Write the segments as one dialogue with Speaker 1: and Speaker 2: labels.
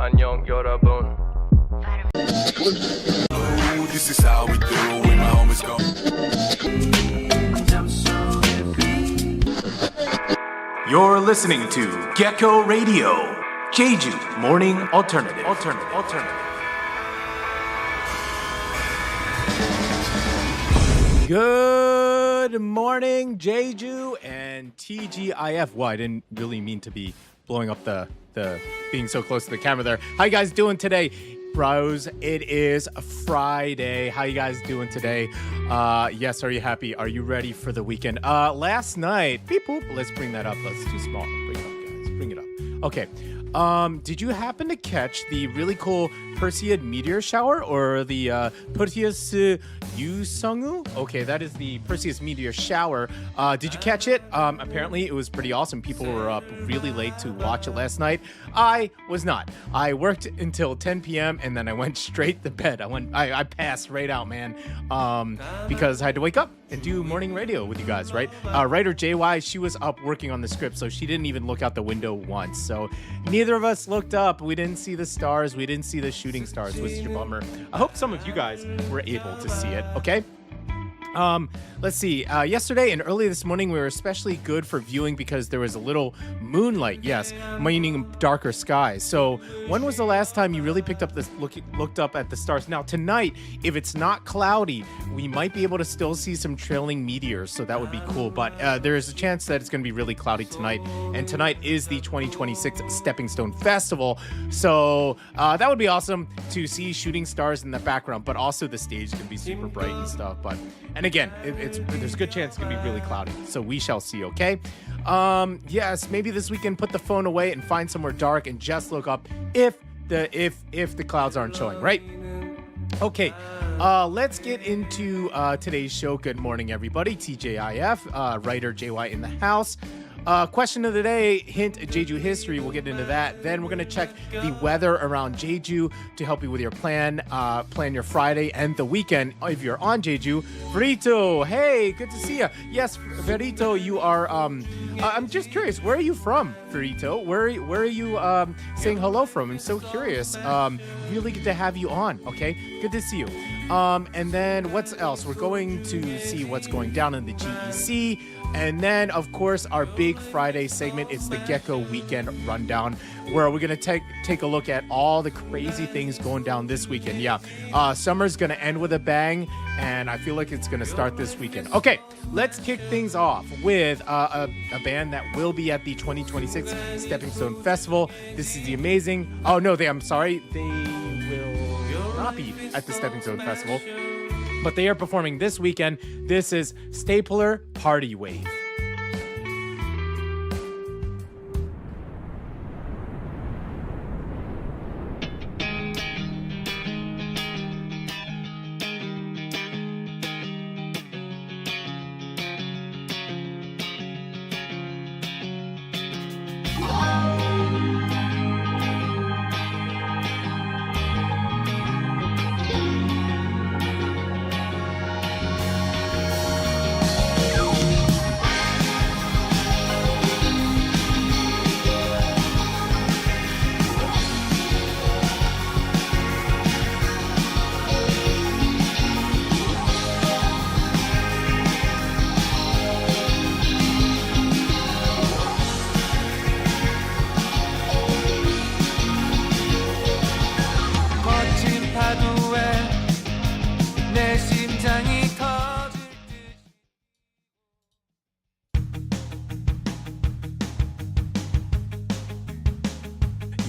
Speaker 1: 안녕 여러분.
Speaker 2: This is how we do when my homies go.
Speaker 3: You're listening to Gecko Radio, Jeju Morning Alternative.
Speaker 4: Good morning, Jeju and TGIF. Well, I didn't really mean to be blowing up the being so close to the camera there. How you guys doing today? Bros, it is Friday. How you guys doing today? Yes, are you happy? Are you ready for the weekend? Last night, beep boop, let's bring that up. That's too small. Bring it up, guys. Bring it up. Okay. Did you happen to catch the really cool Perseid meteor shower or the Perseus Yusungu? Okay, that is the Perseus meteor shower. Did you catch it? Apparently, it was pretty awesome. People were up really late to watch it last night. I was not. I worked until 10 p.m. and then I went straight to bed. I passed right out, man, because I had to wake up and do morning radio with you guys, right? Writer JY, she was up working on the script, so she didn't even look out the window once. So neither of us looked up. We didn't see the stars. We didn't see the shooting stars, which is a bummer. I hope some of you guys were able to see it, okay? Let's see. Yesterday and early this morning, we were especially good for viewing because there was a little moonlight. Yes, meaning darker skies. So, when was the last time you really picked up this, looked up at the stars? Now, tonight, if it's not cloudy, we might be able to still see some trailing meteors. So that would be cool. But there is a chance that it's going to be really cloudy tonight. And tonight is the 2026 Stepping Stone Festival. So that would be awesome to see shooting stars in the background. But also the stage can be super bright and stuff. And again, there's a good chance it's gonna be really cloudy, so we shall see. Okay, yes, maybe this weekend put the phone away and find somewhere dark and just look up if the clouds aren't showing, right? Okay, let's get into today's show. Good morning, everybody. TJIF, writer JY in the house. Question of the day, hint Jeju history. We'll get into that. Then we're going to check the weather around Jeju to help you with your plan your Friday and the weekend if you're on Jeju. Verito, hey, good to see you. Yes, Verito, you are, I'm just curious, where are you from, Verito? Where are you saying hello from? I'm so curious. Really good to have you on, okay? Good to see you. And then what's else? We're going to see what's going down in the GEC. And then, of course, our big Friday segment, it's the Gecko Weekend Rundown, where we're going to take a look at all the crazy things going down this weekend. Yeah, summer's going to end with a bang, and I feel like it's going to start this weekend. Okay, let's kick things off with a band that will be at the 2026 Stepping Stone Festival. This is the amazing... Oh, no, I'm sorry. They will not be at the Stepping Stone Festival, but they are performing this weekend. This is StayPuller PartyWave.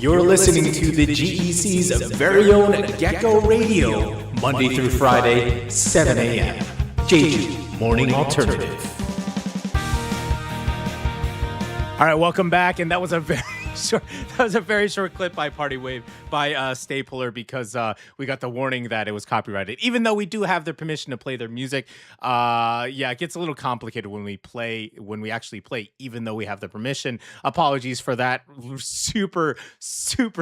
Speaker 4: You're listening to the GEC's very own Gecko Radio, Monday through Friday, 7 a.m. Jeju Morning Alternative. All right, welcome back, and that was a very short clip by PartyWave by StayPuller because we got the warning that it was copyrighted. Even though we do have their permission to play their music, yeah, it gets a little complicated when we actually play, even though we have the permission. Apologies for that super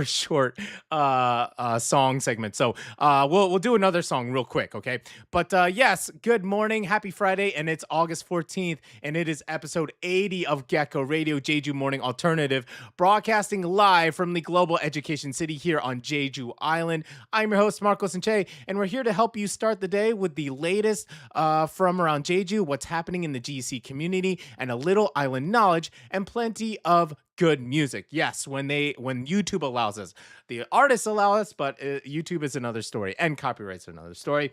Speaker 4: short song segment. So we'll do another song real quick, okay? But yes, good morning, happy Friday, and it's August 14th, and it is episode 80 of Gecko Radio, Jeju Morning Alternative, broadcast broadcasting live from the global education city here on Jeju Island. I'm your host, Marcos and Che, and we're here to help you start the day with the latest from around Jeju, what's happening in the GC community, and a little island knowledge, and plenty of good music. Yes, when YouTube allows us. The artists allow us, but YouTube is another story, and copyright's another story.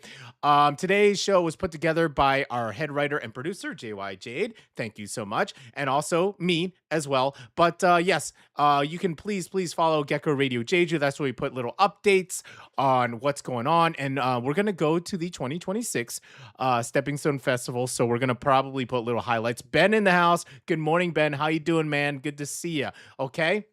Speaker 4: Today's show was put together by our head writer and producer, JY Jade. Thank you so much. And also me as well. But yes, you can please follow Gecko Radio Jeju. That's where we put little updates on what's going on. And we're going to go to the 2026 Stepping Stone Festival. So we're going to probably put little highlights. Ben in the house. Good morning, Ben. How you doing, man? Good to see you. Okay.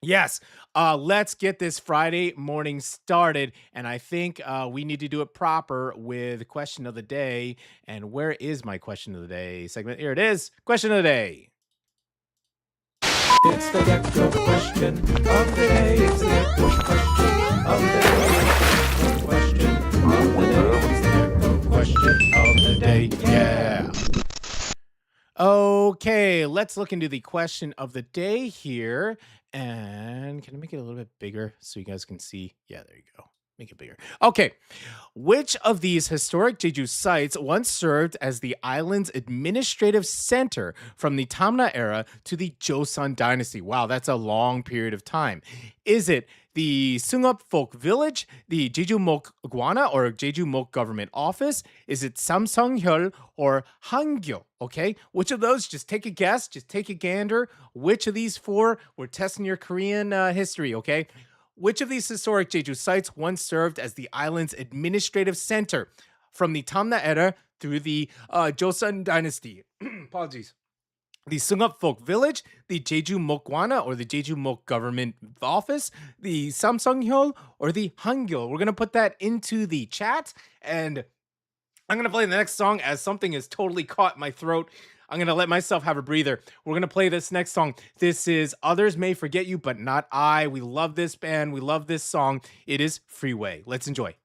Speaker 4: Yes, let's get this Friday morning started. And I think we need to do it proper with question of the day. And where is my question of the day segment? Here it is. Question of the day. It's the Gecko question of the day. It's the Gecko question of the day. Question of the day. It's the Gecko question of the day. Yeah. Okay, let's look into the question of the day here. And can I make it a little bit bigger so you guys can see? Yeah, there you go. Make it bigger. Okay. Which of these historic Jeju sites once served as the island's administrative center from the Tamna era to the Joseon dynasty? Wow, that's a long period of time. Is it the Sungup Folk Village, the Jeju Mok Gwana or Jeju Mok Government Office? Is it Samsunghyul or Hangyo? Okay, which of those? Just take a guess. Just take a gander. Which of these four? We're testing your Korean history, okay? Which of these historic Jeju sites once served as the island's administrative center from the Tamna era through the Joseon dynasty? Apologies. The Sungup Folk Village, the Jeju Mokwana or the Jeju Mok Government Office, the Samsunghyul or the Hangyo. We're going to put that into the chat, and I'm going to play the next song as something has totally caught my throat. I'm going to let myself have a breather. We're going to play this next song. This is Others May Forget You, But Not I. We love this band. We love this song. It is Freeway. Let's enjoy.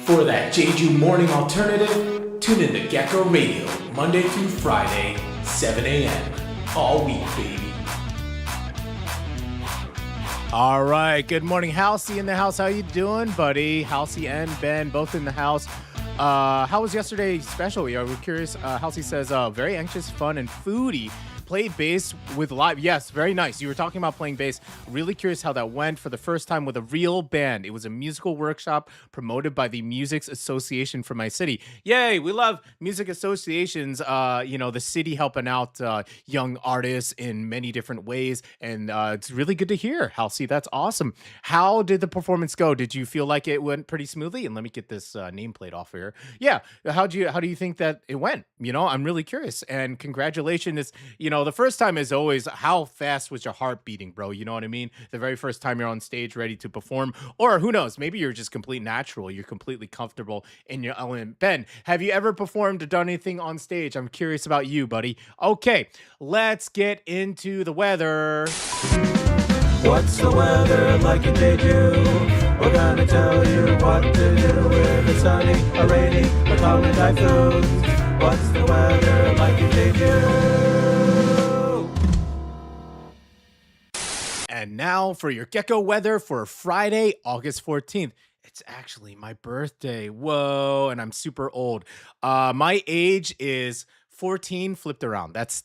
Speaker 3: For that Jeju morning alternative, tune in to Gecko Radio, Monday through Friday, 7 a.m. All week, baby.
Speaker 4: All right. Good morning, Halsey in the house. How you doing, buddy? Halsey and Ben both in the house. How was yesterday's special? We're curious. Halsey says, very anxious, fun, and foodie. Played bass with live. Yes, very nice. You were talking about playing bass. Really curious how that went for the first time with a real band. It was a musical workshop promoted by the Music Association for my city. Yay, we love music associations. The city helping out young artists in many different ways. And it's really good to hear, Halsey. That's awesome. How did the performance go? Did you feel like it went pretty smoothly? And let me get this nameplate off here. Yeah. How do you think that it went? I'm really curious. And congratulations. The first time is always, how fast was your heart beating, bro? You know what I mean? The very first time you're on stage ready to perform, or who knows, maybe you're just complete natural. You're completely comfortable in your element. Ben, have you ever performed or done anything on stage? I'm curious about you, buddy. Okay, let's get into the weather.
Speaker 1: What's the weather like in Jeju? We're gonna tell you what to do if it's sunny or rainy or calling typhoons. What's the weather like in Jeju?
Speaker 4: And now for your Gecko weather for Friday, August 14th. It's actually my birthday. Whoa, and I'm super old. My age is 14 flipped around. That's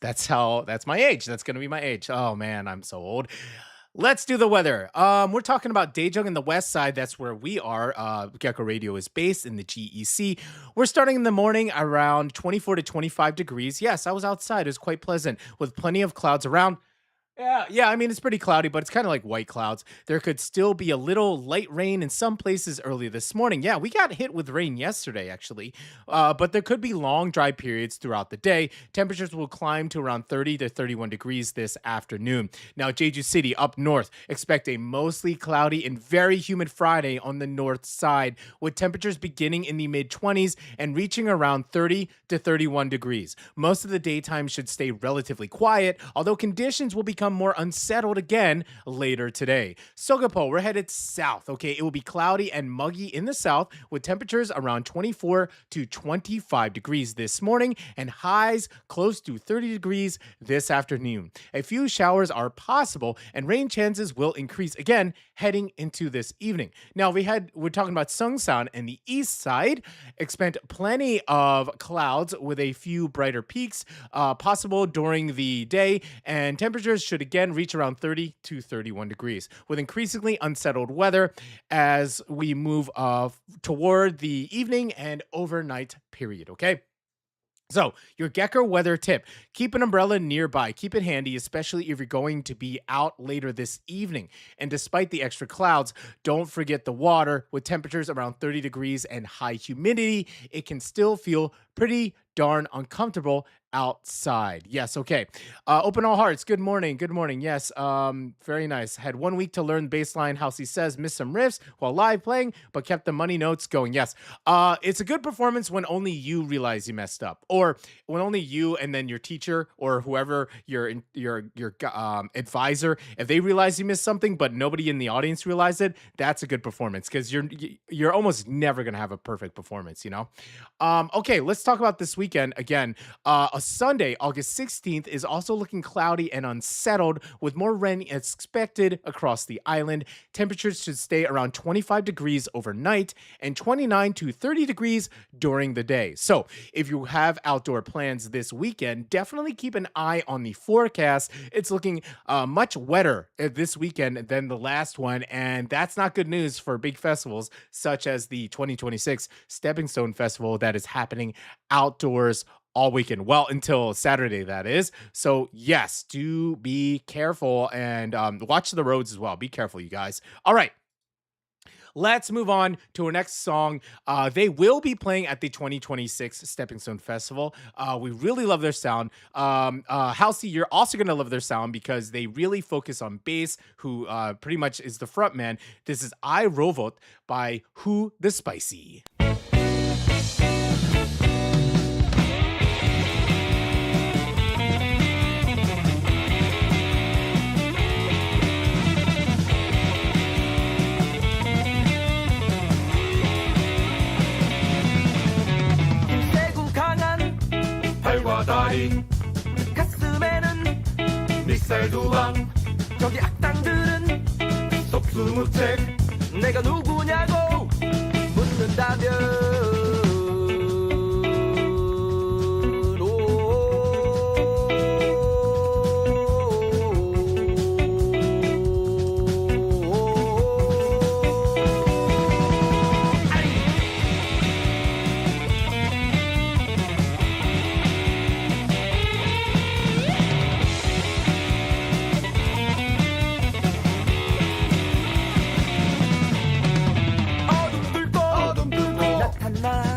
Speaker 4: my age. That's gonna be my age. Oh man, I'm so old. Let's do the weather. We're talking about Daejeon in the west side. That's where we are. Gecko Radio is based in the GEC. We're starting in the morning around 24 to 25 degrees. Yes, I was outside. It was quite pleasant with plenty of clouds around. Yeah. I mean, it's pretty cloudy, but it's kind of like white clouds. There could still be a little light rain in some places early this morning. Yeah, we got hit with rain yesterday, actually. But there could be long, dry periods throughout the day. Temperatures will climb to around 30 to 31 degrees this afternoon. Now, Jeju City up north, expect a mostly cloudy and very humid Friday on the north side, with temperatures beginning in the mid-20s and reaching around 30 to 31 degrees. Most of the daytime should stay relatively quiet, although conditions will become more unsettled again later today. Sogapo, we're headed south. Okay, it will be cloudy and muggy in the south with temperatures around 24 to 25 degrees this morning and highs close to 30 degrees this afternoon. A few showers are possible and rain chances will increase again heading into this evening. Now we're talking about Seongsan and the east side. Expect plenty of clouds with a few brighter peaks possible during the day, and temperatures should again reach around 30 to 31 degrees with increasingly unsettled weather as we move toward the evening and overnight period, okay? So, your Gecko weather tip, keep an umbrella nearby. Keep it handy, especially if you're going to be out later this evening. And despite the extra clouds, don't forget the water. With temperatures around 30 degrees and high humidity, it can still feel pretty darn uncomfortable outside. Yes, okay. Open all hearts. Good morning. Good morning. Yes, very nice. Had 1 week to learn bass line. Halsey says, missed some riffs while live playing, but kept the money notes going. Yes, it's a good performance when only you realize you messed up, or when only you and then your teacher or whoever your advisor, if they realize you missed something, but nobody in the audience realized it, that's a good performance because you're almost never gonna have a perfect performance, Okay, let's talk about this weekend again. A Sunday, August 16th, is also looking cloudy and unsettled with more rain expected across the island. Temperatures should stay around 25 degrees overnight and 29 to 30 degrees during the day. So if you have outdoor plans this weekend, definitely keep an eye on the forecast. It's looking much wetter this weekend than the last one, and that's not good news for big festivals such as the 2026 Stepping Stone Festival that is happening outdoors all weekend. Well, until Saturday, that is. So yes, do be careful and watch the roads as well. Be careful, you guys. All right. Let's move on to our next song. They will be playing at the 2026 Stepping Stone Festival. We really love their sound. Halsey, you're also going to love their sound because they really focus on bass, who pretty much is the front man. This is I Rovot by Whoo the Spicy.
Speaker 1: 다리
Speaker 5: 가슴에는
Speaker 1: 믹살 두방
Speaker 5: 저기 악당들은
Speaker 1: 속수무책
Speaker 5: 내가 누구냐고 묻는다면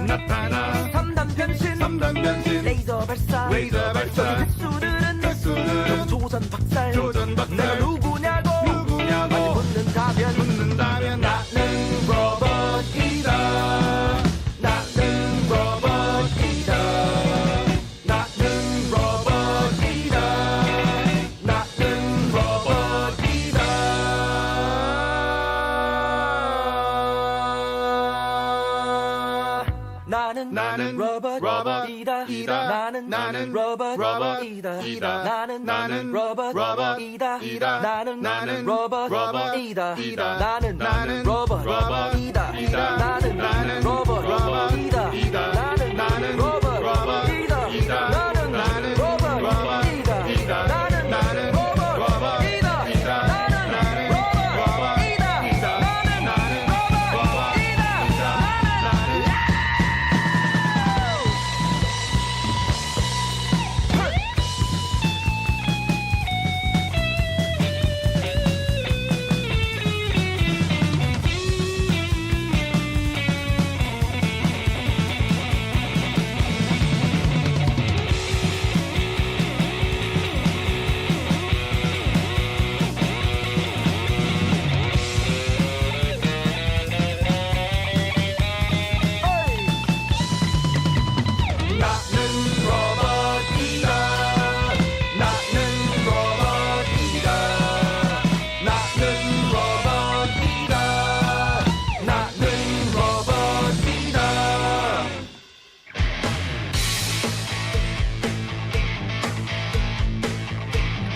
Speaker 1: 나타나
Speaker 5: 삼단 변신
Speaker 1: 삼단 변신
Speaker 5: 레이저 발사
Speaker 1: 레이저 발사
Speaker 5: 가수들은
Speaker 1: 가수들은
Speaker 5: 조전 박살
Speaker 1: 조전 박살
Speaker 5: 내가 누구냐고
Speaker 1: 누구냐고 묻는다면 나는 로봇이다 나는 로봇이다 나는 로봇이다 나는 로봇이다
Speaker 5: 나는 로봇이다 나는 로봇이다 나는 로봇이다 나는 로봇이다 나는 로봇이다 나는 로봇이다 나는 로봇이다 나는 로봇이다 나는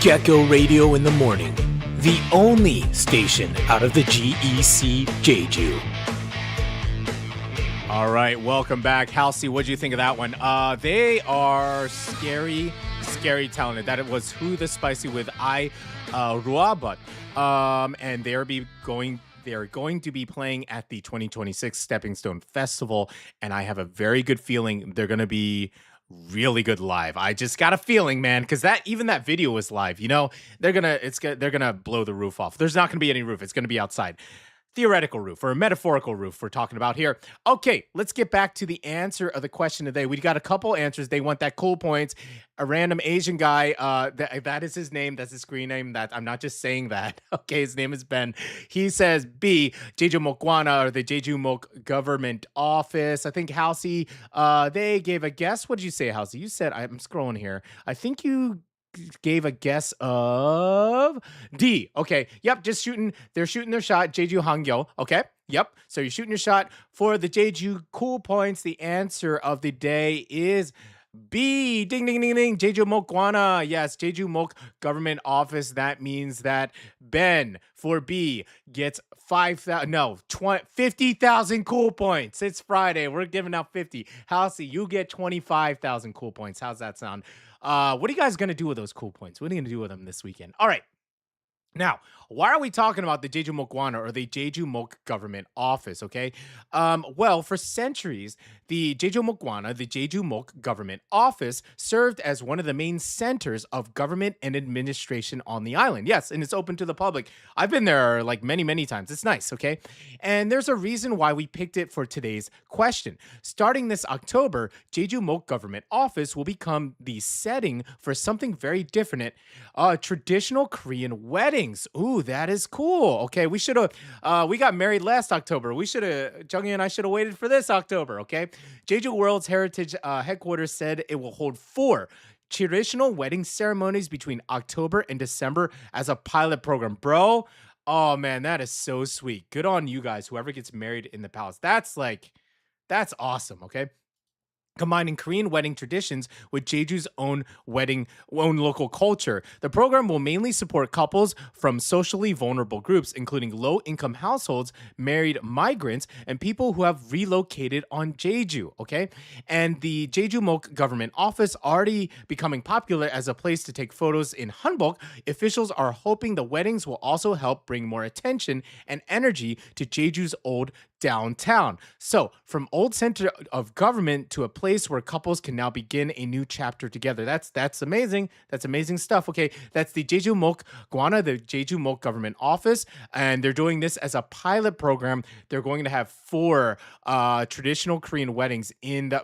Speaker 3: Gecko Radio in the morning, the only station out of the GEC Jeju.
Speaker 4: All right, welcome back. Halsey, what do you think of that one? They are scary talented. That it was Who the Spicy with Rovot. And they're going to be playing at the 2026 Stepping Stone Festival, and I have a very good feeling they're going to be really good live. I just got a feeling, man, because that video was live. You know, they're gonna blow the roof off. There's not gonna be any roof. It's gonna be outside. Theoretical roof or a metaphorical roof we're talking about here. Okay, let's get back to the answer of the question today. We got a couple answers. They want that cool points. A random Asian guy, that is his name. That's his screen name. That I'm not just saying that. Okay, his name is Ben. He says B, Jeju Mokwana, or the Jeju Mok Government Office. I think Halsey, they gave a guess. What did you say, Halsey? You said, I'm scrolling here. I think you gave a guess of D. Okay. Yep. They're shooting their shot. Jeju Hangyo. Okay. Yep. So you're shooting your shot for the Jeju cool points. The answer of the day is B. Ding, ding, ding, ding. Jeju Mokwana. Yes. Jeju Mok Government Office. That means that Ben for B gets 50,000 cool points. It's Friday. We're giving out 50. Halsey, you get 25,000 cool points. How's that sound? What are you guys going to do with those cool points? What are you going to do with them this weekend? All right. Now, why are we talking about the Jeju Mokwana or the Jeju Mok Government Office, okay? Well, for centuries, the Jeju Mokwana, the Jeju Mok Government Office, served as one of the main centers of government and administration on the island. Yes, and it's open to the public. I've been there like many, many times. It's nice, okay? And there's a reason why we picked it for today's question. Starting this October, Jeju Mok Government Office will become the setting for something very different, traditional Korean weddings. Ooh, that is cool. Okay, we got married last October. Jungye and I should have waited for this October, okay? Jeju World's Heritage headquarters said it will hold 4 traditional wedding ceremonies between October and December as a pilot program. Bro, oh man, that is so sweet. Good on you guys, whoever gets married in the palace. That's awesome, okay? combining Korean wedding traditions with Jeju's own local culture. The program will mainly support couples from socially vulnerable groups, including low-income households, married migrants, and people who have relocated on Jeju. Okay, and the Jeju-mok government office already becoming popular as a place to take photos in Hanbok. Officials are hoping the weddings will also help bring more attention and energy to Jeju's old downtown. So, from old center of government to a place where couples can now begin a new chapter together. That's amazing. That's amazing stuff. Okay, that's the Jeju-mok Gwana, the Jeju-mok government office, and they're doing this as a pilot program. They're going to have 4 traditional Korean weddings in the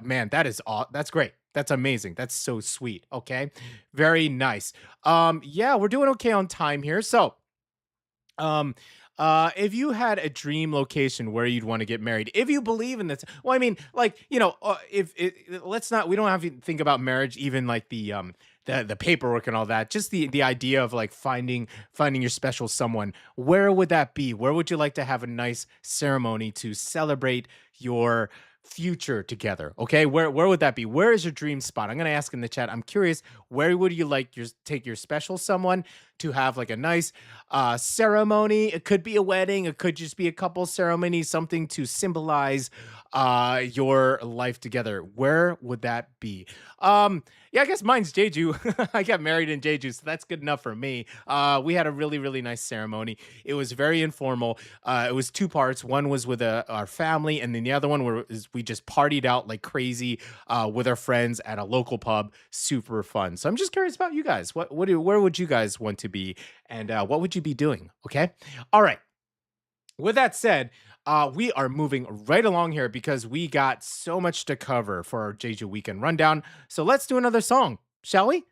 Speaker 4: that's great. That's amazing. That's so sweet. Okay, very nice. Yeah, we're doing okay on time here. So, if you had a dream location where you'd want to get married, if you believe in this, well, I mean, like, if let's not, we don't have to think about marriage, even like the paperwork and all that. Just the idea of like finding your special someone. Where would that be? Where would you like to have a nice ceremony to celebrate your future together? Okay, where would that be? Where is your dream spot? I'm gonna ask in the chat. I'm curious, where would you like take your special someone to have like a nice ceremony? It could be a wedding, it could just be a couple ceremony, something to symbolize your life together. Where would that be? Yeah, I guess mine's Jeju. I got married in Jeju, so that's good enough for me. We had a really, really nice ceremony. It was very informal. It was 2 parts. One was with our family, and then the other one was we just partied out like crazy with our friends at a local pub. Super fun. So I'm just curious about you guys. Where would you guys want to be, and what would you be doing? Okay. All right. With that said, we are moving right along here because we got so much to cover for our Jeju weekend rundown. So let's do another song, shall we?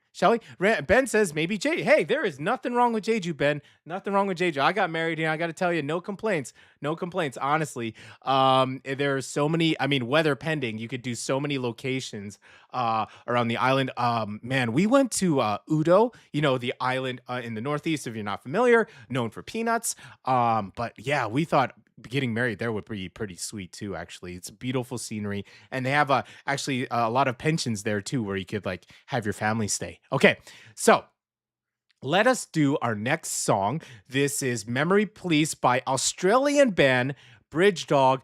Speaker 4: Ben says maybe Jeju. Hey, there is nothing wrong with Jeju, Ben. Nothing wrong with Jeju. I got married here. I got to tell you, no complaints. No complaints, honestly. There are so many, I mean, weather pending, you could do so many locations around the island. Man, we went to Udo, the island in the Northeast, if you're not familiar, known for peanuts. But yeah, we thought getting married there would be pretty sweet too. Actually, it's beautiful scenery, and they have actually a lot of pensions there too, where you could like have your family stay. Okay, so let us do our next song. This is Memory Police by Australian band Bridge Dog.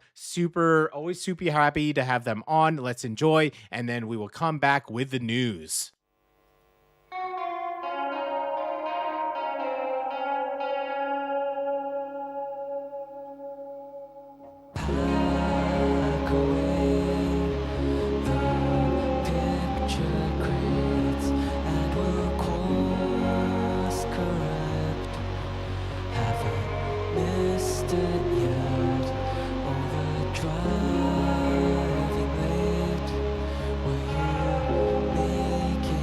Speaker 4: Always super happy to have them on. Let's enjoy, and then we will come back with the news.
Speaker 5: Driving late, will you make it?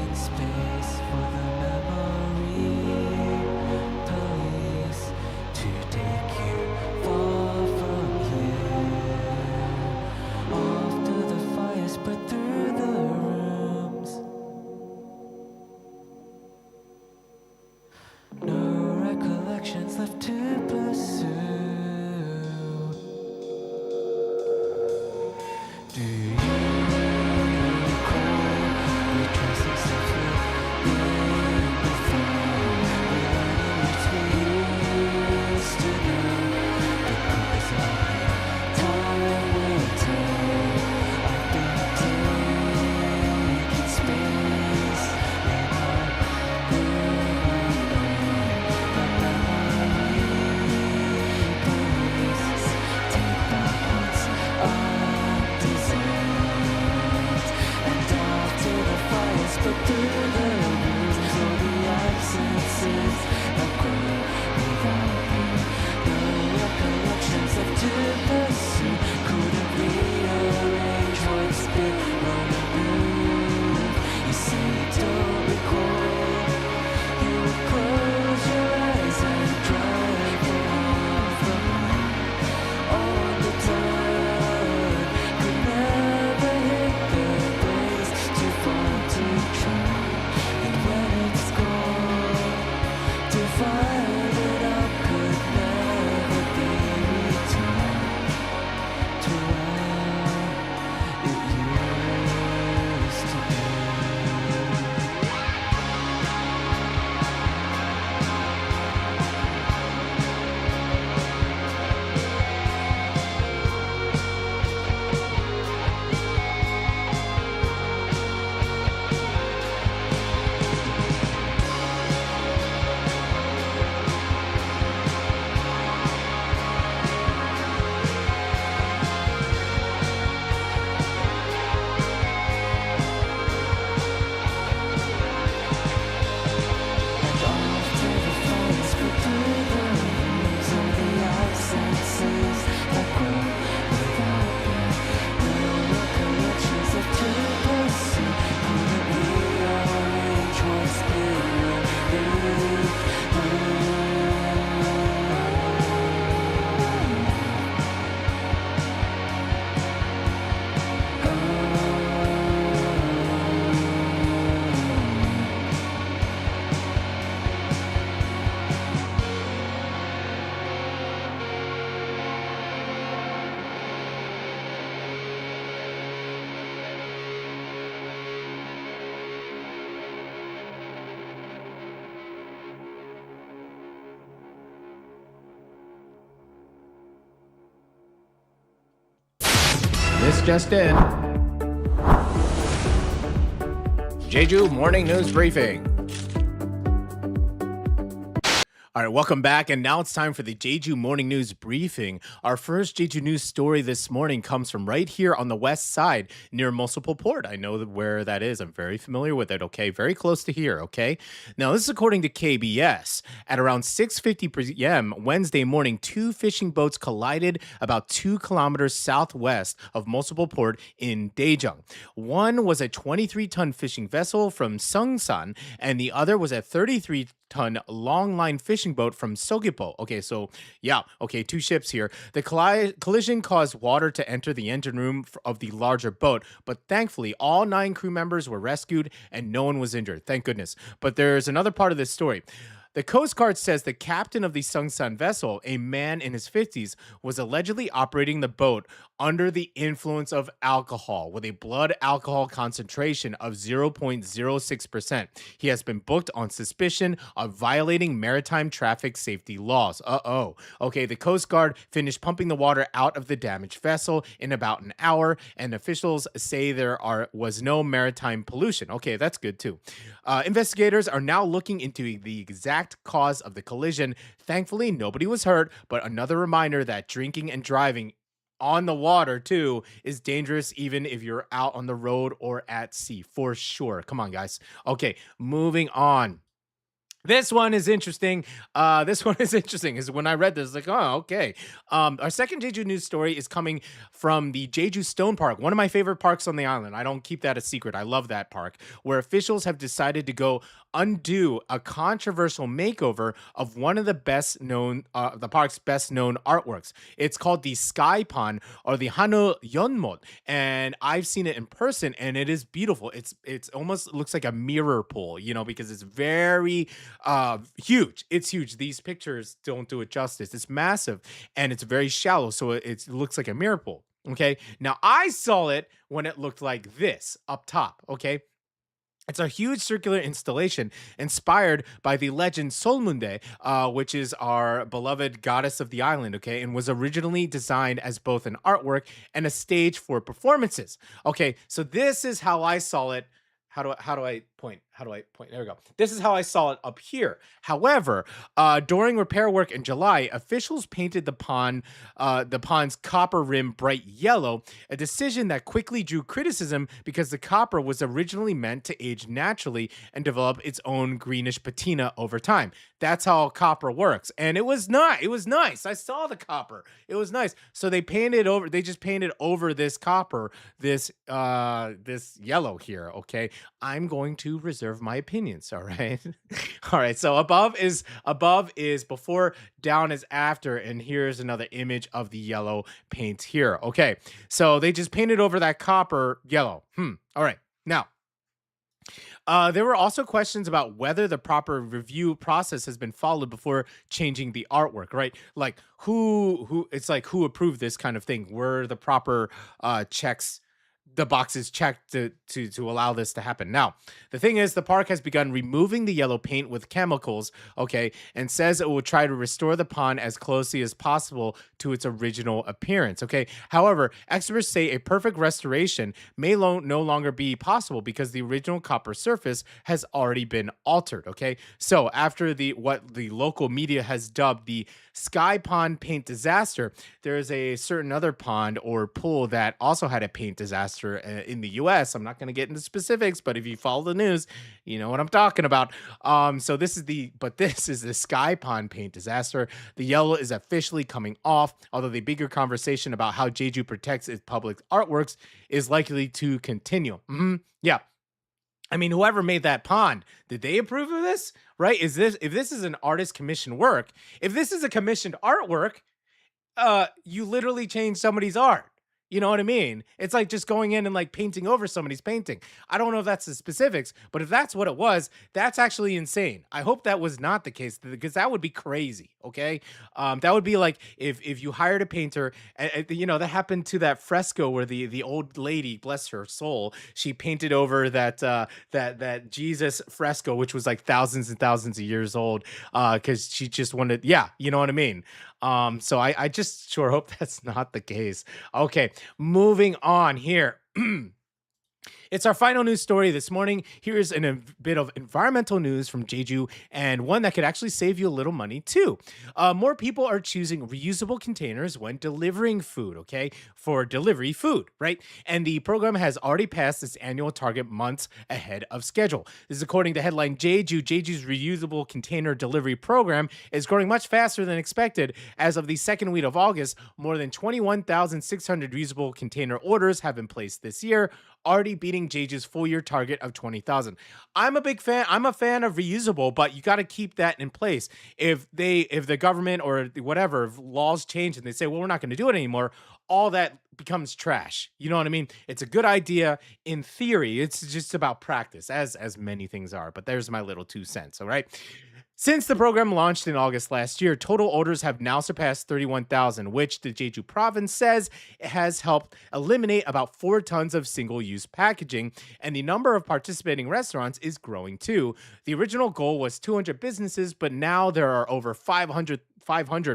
Speaker 4: just in. Jeju Morning News Briefing. All right, welcome back. And now it's time for the Jeju Morning News Briefing. Our first Jeju News story this morning comes from right here on the west side near Multiple Port. I know where that is. I'm very familiar with it, okay? Very close to here, okay? Now, this is according to KBS. At around 6:50 p.m. Wednesday morning, two fishing boats collided about 2 kilometers southwest of Multiple Port in Daejeong. One was a 23-ton fishing vessel from Seongsan, and the other was a 33-ton long line fishing boat from Seogwipo. Okay, so yeah, okay, two ships here. The collision caused water to enter the engine room of the larger boat, but thankfully all 9 crew members were rescued and no one was injured. Thank goodness. But there's another part of this story. The Coast Guard says the captain of the Seongsan vessel, a man in his 50s, was allegedly operating the boat under the influence of alcohol with a blood alcohol concentration of 0.06%. He has been booked on suspicion of violating maritime traffic safety laws. Okay, the Coast Guard finished pumping the water out of the damaged vessel in about an hour, and officials say there was no maritime pollution. Okay, that's good too. Investigators are now looking into the exact cause of the collision. Thankfully, nobody was hurt, but another reminder that drinking and driving on the water too is dangerous, even if you're out on the road or at sea, for sure. Come on, guys. Okay, moving on. This one is interesting. Is when I read this, like, oh, okay. Our second Jeju news story is coming from the Jeju Stone Park, one of my favorite parks on the island. I don't keep that a secret. I love that park, where officials have decided to go undo a controversial makeover of one of the park's best known artworks. It's called the Sky Pond, or the Hano Yeonmot, and I've seen it in person, and it is beautiful. It's almost looks like a mirror pool, because it's very huge. It's huge. These pictures don't do it justice. It's massive and it's very shallow, so it looks like a mirror pool. Okay, now I saw it when it looked like this up top. Okay. It's a huge circular installation inspired by the legend Solmunde, which is our beloved goddess of the island, okay, and was originally designed as both an artwork and a stage for performances. Okay, so this is how I saw it. How do I point? There we go. This is how I saw it up here. However, during repair work in July, officials painted the pond's copper rim bright yellow, a decision that quickly drew criticism because the copper was originally meant to age naturally and develop its own greenish patina over time. That's how copper works. And it was not. It was nice. I saw the copper. It was nice. So they just painted over this copper, this yellow here, okay? I'm going to reserve my opinions, all right? All right, so above is before, down is after, and here's another image of the yellow paint here. Okay, so they just painted over that copper yellow. All right, now, there were also questions about whether the proper review process has been followed before changing the artwork, right? Like who approved this kind of thing? Were the proper the boxes checked to allow this to happen? Now, the thing is, the park has begun removing the yellow paint with chemicals, okay, and says it will try to restore the pond as closely as possible to its original appearance, okay? However, experts say a perfect restoration may no longer be possible because the original copper surface has already been altered, okay? So after what the local media has dubbed the Sky Pond paint disaster, there is a certain other pond or pool that also had a paint disaster in the US. I'm not going to get into specifics, but if you follow the news, you know what I'm talking about. So this is the Sky Pond paint disaster. The yellow is officially coming off, although the bigger conversation about how Jeju protects its public artworks is likely to continue. Yeah. I mean, whoever made that pond, did they approve of this? Right? If this is an artist commissioned work, if this is a commissioned artwork, you literally changed somebody's art. You know what I mean? It's like just going in and like painting over somebody's painting. I don't know if that's the specifics, but if that's what it was, that's actually insane. I hope that was not the case, because that would be crazy, okay? That would be like if you hired a painter, and that happened to that fresco where the old lady, bless her soul, she painted over that Jesus fresco, which was like thousands and thousands of years old, because she just wanted, yeah, you know what I mean? So I just sure hope that's not the case. Okay, moving on here. It's our final news story this morning. Here's a bit of environmental news from Jeju, and one that could actually save you a little money too. More people are choosing reusable containers when delivering food, okay? For delivery food, right? And the program has already passed its annual target months ahead of schedule. This is according to headline Jeju. Jeju's reusable container delivery program is growing much faster than expected. As of the second week of August, more than 21,600 reusable container orders have been placed this year, already beating Jeju's full-year target of 20,000. I'm a big fan. I'm a fan of reusable, but you got to keep that in place. If the government or whatever, if laws change and they say, well, we're not going to do it anymore, all that becomes trash. You know what I mean? It's a good idea in theory. It's just about practice, as many things are. But there's my little 2 cents, all right? Since the program launched in August last year, total orders have now surpassed 31,000, which the Jeju province says has helped eliminate about 4 tons of single-use packaging, and the number of participating restaurants is growing too. The original goal was 200 businesses, but now there are over 500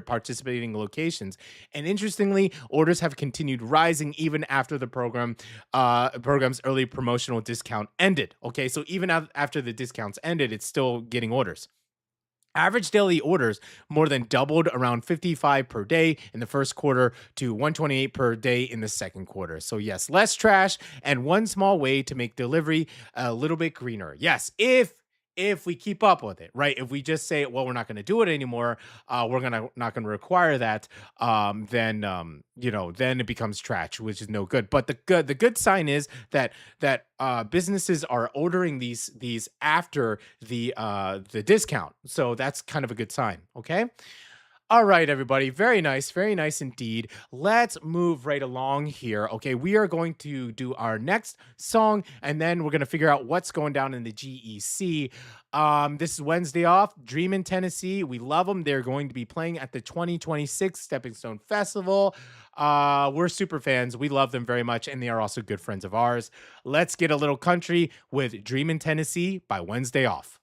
Speaker 4: participating locations. And interestingly, orders have continued rising even after the program's early promotional discount ended. Okay, so even after the discounts ended, it's still getting orders. Average daily orders more than doubled, around 55 per day in the first quarter to 128 per day in the second quarter. So yes, less trash and one small way to make delivery a little bit greener. Yes, if we keep up with it, right? If we just say, well, we're not going to do it anymore, we're not going to require that, then it becomes trash, which is no good. But the good sign is that businesses are ordering these after the discount, so that's kind of a good sign. Okay. All right, everybody. Very nice indeed. Let's move right along here. Okay, we are going to do our next song, and then we're going to figure out what's going down in the GEC. This is Wednesday off. Dreamin, Tennessee. We love them. They're going to be playing at the 2026 Stepping Stone Festival. We're super fans. We love them very much, and they are also good friends of ours. Let's get a little country with Dreamin, Tennessee by Wednesday Off.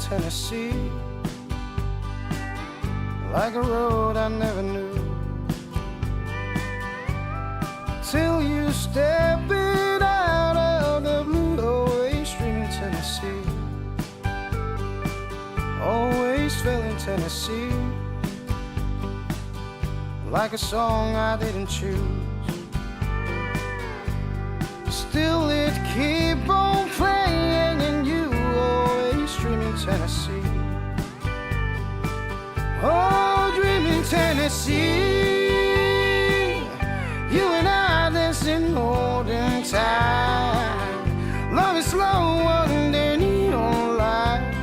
Speaker 6: Tennessee, like a road I never knew, till you step it out of the blue. Always dreaming Tennessee, always feeling Tennessee, like a song I didn't choose, still it keep on playing and you always dreaming Tennessee. Oh, dreaming Tennessee, you and I dancing olden time. Love is slow under neon light,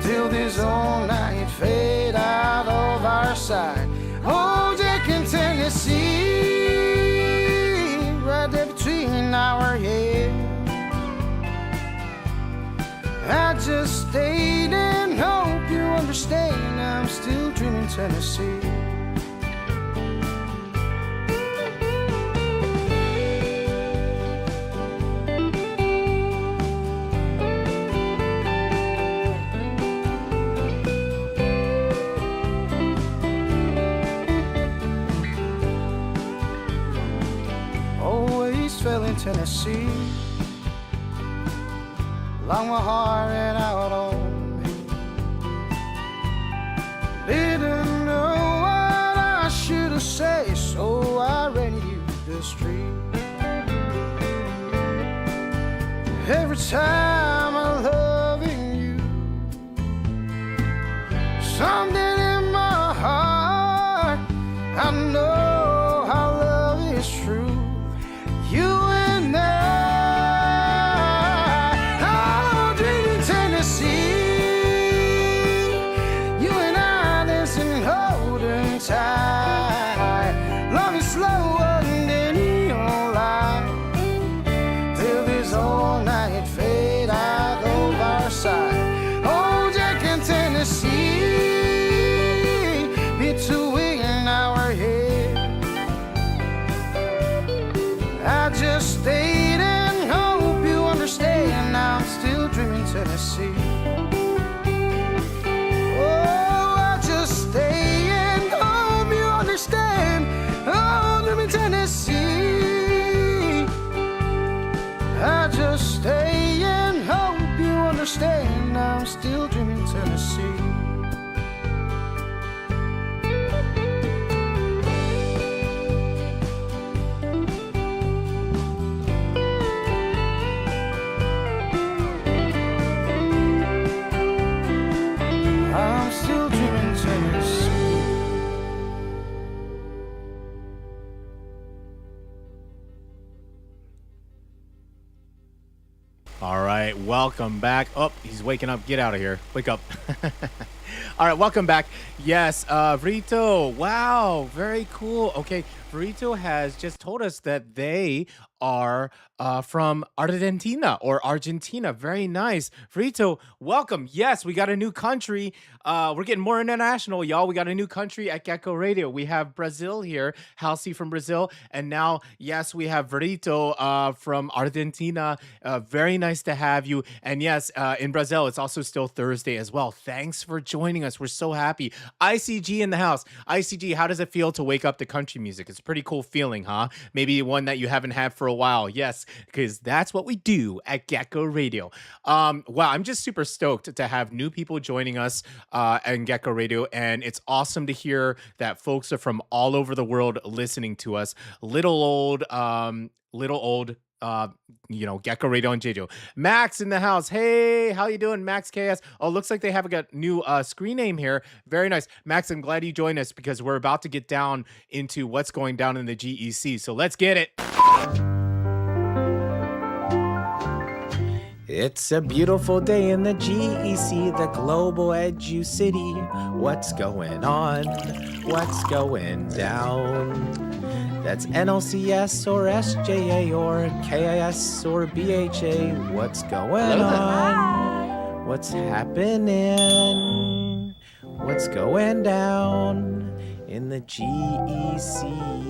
Speaker 6: till this all night fade out of our sight. Oh, Jack in Tennessee, right there between our heads. I just stayed and hope you understand. I'm still dreaming Tennessee. Always fell in Tennessee, long my heart ran out on me. Didn't know what I should have said, so I ran you the street. Every time I'm loving you, something in my heart, I know how love is true. You and I, oh, dreaming Tennessee, you and I dancing holding tight. Love is slower than neon light, till this all understand I'm still dreaming Tennessee. I'm still dreaming Tennessee.
Speaker 4: All right, welcome back. Oh, he's waking up. Get out of here. Wake up. All right, welcome back. Yes, Vrito. Wow, very cool. Okay, Vrito has just told us that they are from Argentina. Very nice. Vrito, welcome. Yes, we got a new country. We're getting more international, y'all. We got a new country at Gecko Radio. We have Brazil here, Halsey from Brazil. And now, yes, we have Vrito from Argentina. Very nice to have you. And yes, in Brazil, it's also still Thursday as well. Thanks for joining us. We're so happy. ICG in the house. ICG, how does it feel to wake up to country music? It's a pretty cool feeling, huh? Maybe one that you haven't had for a while. Yes, because that's what we do at Gecko Radio. Wow, I'm just super stoked to have new people joining us and Gecko Radio, and it's awesome to hear that folks are from all over the world listening to us. Little old, Gecko Radio and Jeju. Max in the house. Hey, how you doing, Max KS? Oh, looks like they have a new screen name here. Very nice. Max, I'm glad you joined us because we're about to get down into what's going down in the GEC. So let's get it. It's a beautiful day in the GEC, the Global Edu City. What's going on? What's going down? That's NLCS or SJA or KIS or BHA. What's going on? What's happening? What's going down in the GEC?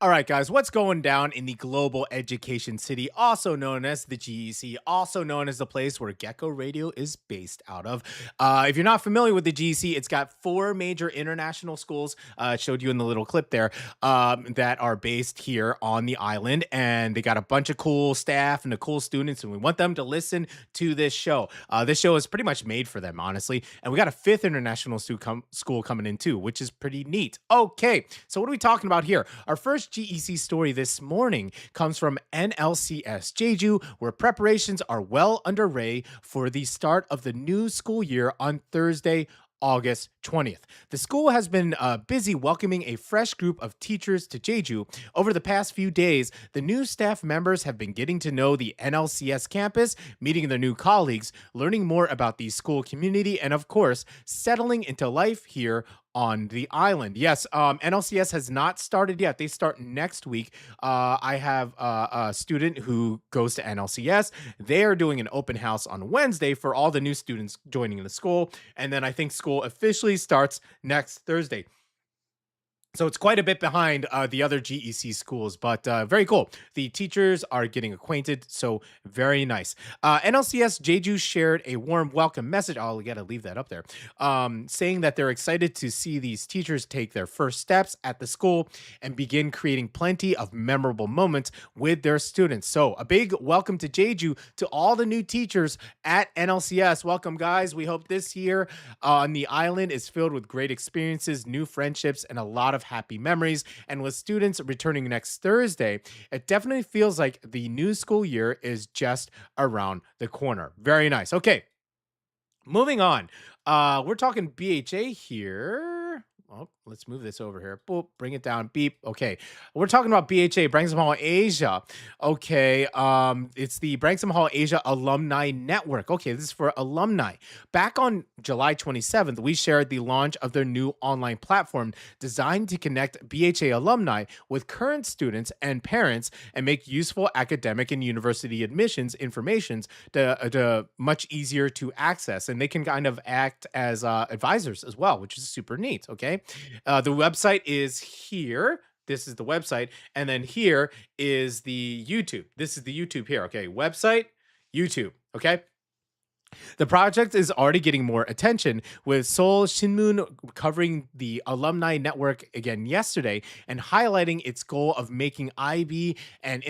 Speaker 4: All right, guys, what's going down in the Global Education City, also known as the GEC, also known as the place where Gecko Radio is based out of? If you're not familiar with the GEC, it's got 4 major international schools, showed you in the little clip there, that are based here on the island, and they got a bunch of cool staff and the cool students, and we want them to listen to this show. This show is pretty much made for them, honestly, and we got a 5th international school coming in too, which is pretty neat. Okay, so what are we talking about here? Our first GEC story this morning comes from NLCS Jeju, where preparations are well underway for the start of the new school year on Thursday, August 20th. The school has been busy welcoming a fresh group of teachers to Jeju. Over the past few days, the new staff members have been getting to know the NLCS campus, meeting their new colleagues, learning more about the school community, and of course, settling into life here on the island. Yes, NLCS has not started yet. They start next week. I have a student who goes to NLCS. They are doing an open house on Wednesday for all the new students joining the school. And then I think school officially starts next Thursday. So it's quite a bit behind the other GEC schools, but very cool. The teachers are getting acquainted, so very nice. NLCS Jeju shared a warm welcome message. I'll gotta leave that up there, saying that they're excited to see these teachers take their first steps at the school and begin creating plenty of memorable moments with their students. So a big welcome to Jeju to all the new teachers at NLCS. Welcome, guys. We hope this year on the island is filled with great experiences, new friendships, and a lot of happy memories. And with students returning next Thursday, it definitely feels like the new school year is just around the corner. Very nice. Okay, moving on. We're talking BHA here. Oh, let's move this over here. Boop, bring it down. Beep. Okay. We're talking about BHA, Branksome Hall Asia. Okay. It's the Branksome Hall Asia Alumni Network. Okay, this is for alumni. Back on July 27th, we shared the launch of their new online platform designed to connect BHA alumni with current students and parents and make useful academic and university admissions informations to much easier to access. And they can kind of act as advisors as well, which is super neat. Okay. The website is here. This is the website. And then here is the YouTube. This is the YouTube here. Okay. Website, YouTube. Okay. The project is already getting more attention, with Seoul Shinmun covering the alumni network again yesterday and highlighting its goal of making IB and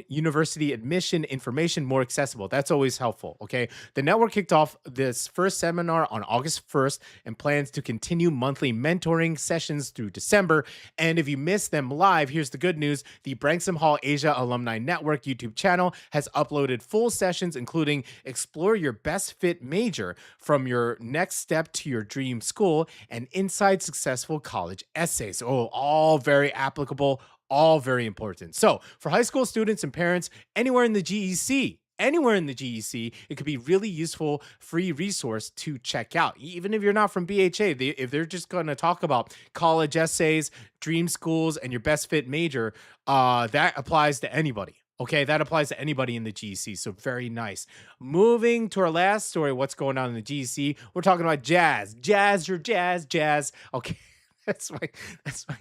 Speaker 4: university admission information more accessible. That's always helpful, okay? The network kicked off this first seminar on August 1st and plans to continue monthly mentoring sessions through December. And if you missed them live, here's the good news. The Branksome Hall Asia Alumni Network YouTube channel has uploaded full sessions, including Explore Your Best Fit Major, from your next step to your dream school, and Inside Successful College Essays. Oh, all very applicable, all very important. So for high school students and parents anywhere in the GEC, it could be really useful free resource to check out. Even if you're not from BHA, if they're just going to talk about college essays, dream schools, and your best fit major, that applies to anybody. Okay, that applies to anybody in the GEC, so very nice. Moving to our last story, what's going on in the GEC? We're talking about jazz. Jazz, your jazz. Okay, that's my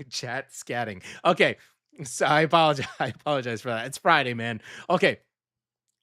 Speaker 4: chat scatting. Okay, so I apologize for that. It's Friday, man. Okay.